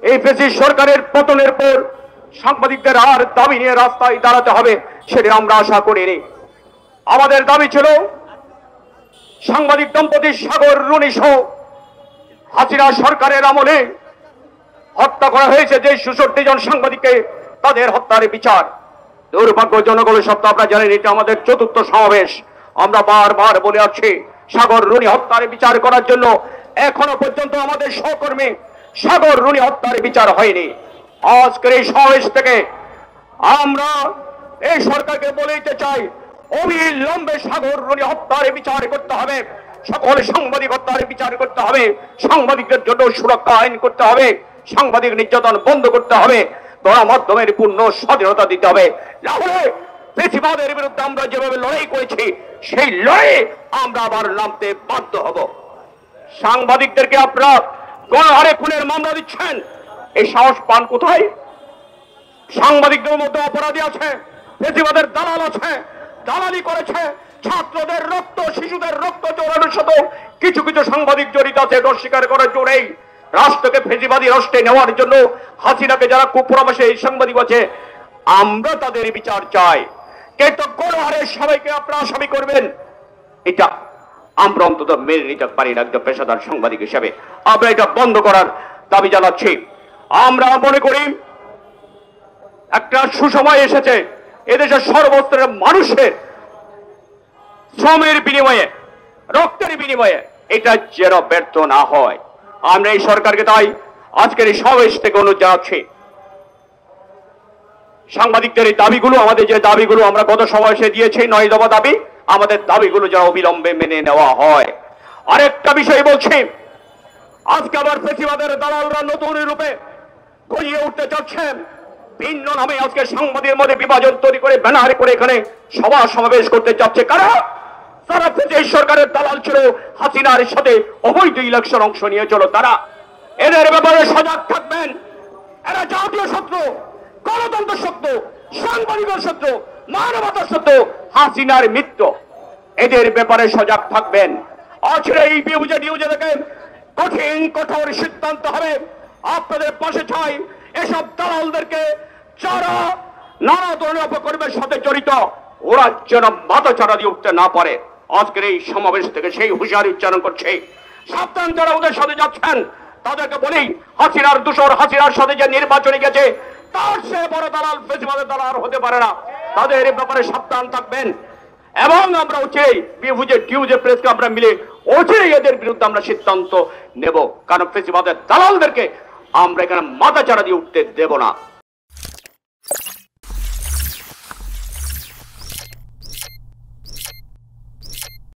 এই ফ্যাসিস্ট সরকারের পতনের পর সাংবাদিকদের আর দাবি নিয়ে রাস্তায় দাঁড়াতে হবে সেটা আমরা আশা করিনি। আমাদের দাবি ছিল সাংবাদিক দম্পতি সাগর রুনি সহ হাসিনা সরকারের আমলে হত্যা করা হয়েছে যে ৬৬ জন সাংবাদিককে, তাদের হত্যার বিচার। দুর্ভাগ্যজনক হলে সত্য, আপনারা জানেন এটা আমাদের চতুর্থ সমাবেশ। আমরা বারবার বলে আসছি সাগর রুনি হত্যার বিচার করার জন্য। এখনো পর্যন্ত আমাদের সহকর্মী সাগর রুনি হত্যার বিচার হয়নি। আজকের এই সমাবেশ থেকে আমরা এই সরকারকে বলে দিতে চাই, অবিলম্বে সাগর রুনি হত্যার বিচার করতে হবে, সকল সাংবাদিক হত্যার বিচার করতে হবে, সাংবাদিকদের জন্য সুরক্ষা আইন করতে হবে, সাংবাদিক নির্যাতন বন্ধ করতে হবে, গণমাধ্যমের পূর্ণ স্বাধীনতা দিতে হবে। না হলে ফ্যাসিবাদের বিরুদ্ধে আমরা যেভাবে লড়াই করেছি সেই লড়াইয়ে আমরা আবার নামতে বাধ্য হব। সাংবাদিকদেরকে আপনারা গণহারে খুনের মামলা দিচ্ছেন, এই সাহস পান কোথায়? সাংবাদিকদের মধ্যে অপরাধী আছে, ফ্যাসিবাদের দালাল আছে, দালালি করেছে, ছাত্রদের রক্ত, শিশুদের রক্ত চোরানোর সাথে কিছু কিছু সাংবাদিক জড়িত আছে। অস্বীকার করার জন্যই রাষ্ট্রকে ফ্যাসিবাদী রাষ্ট্রে নেওয়ার জন্য হাসিনাকে যারা কুপরামর্শে এই সাংবাদিক আছে, আমরা তাদের বিচার চাই। কিন্তু গণহারে সবাইকে আপনারা আসামি করবেন, এটা আমরা অন্তত মেনে নিতে পারি না। একজন পেশাদার সাংবাদিক হিসেবে আমরা এটা বন্ধ করার দাবি জানাচ্ছি। আমরা মনে করি একটা সুসময় এসেছে এদেশের সর্বস্তরের মানুষের শ্রমের বিনিময়ে, রক্তের বিনিময়ে এটা যেন ব্যর্থ না হয়। আমরা এই সরকারকে তাই আজকের এই সমাবেশ থেকে অনুরোধ জানাচ্ছি, সাংবাদিকদের এই দাবিগুলো, আমাদের যে দাবিগুলো আমরা গত সমাবেশে দিয়েছি 9 দফা দাবি, আমাদের দাবিগুলো যেন অবিলম্বে মেনে নেওয়া হয়। আরেকটা বিষয় বলছি, আজকে আবার ফ্যাসিবাদের দালালরা নতুন রূপে গড়িয়ে উঠতে চাচ্ছেন, ভিন্ন নামে আজকে সাংবাদিকের মধ্যে বিভাজন তৈরি করে ব্যানার করে এখানে সভা সমাবেশ করতে চাচ্ছে। কারা? তারা ফ্যাসিস্ট সরকারের দালাল ছিল, হাসিনার সাথে অবৈধ ইলেকশন অংশ নিয়েছিল তারা। এদের ব্যাপারে সজাগ থাকবেন। এরা জাতীয় শত্রু, গণতন্ত্র শত্রু, সাংবাদিকের শত্রু, মানবতার শত্রু, হাসিনার মিত্র। এদের ব্যাপারে সজাগ থাকবেন। আজকে এই নিউজে দেখেন কঠিন কঠোর সিদ্ধান্ত হবে। আপনাদের পাশে চাই এসব দালালদেরকে, যারা নানা ধরনের অপকর্মের সাথে জড়িত, ওরা যেন মাথা চাড়া দিয়ে উঠতে না পারে। আজকের এই সমাবেশ থেকে সেই হুঁশিয়ারি উচ্চারণ করছে। সাবধান যারা ওদের সাথে যাচ্ছেন তাদেরকে বলি, হাসিনার দূষর, হাসিনার সাথে যে নির্বাচনে গেছে তার সে বড় দালাল ফ্যাসিবাদের দালাল হতে পারে না। তাদের এই ব্যাপারে সাবধান থাকবেন। এবং আমরা টিউজে প্রেসকে আমরা মিলে অচিরেই এদের বিরুদ্ধে আমরা সিদ্ধান্ত নেব, কারণ ফ্যাসিবাদের দালালদেরকে আমরা এখানে মাথা চাড়া দিয়ে উঠতে দেব না।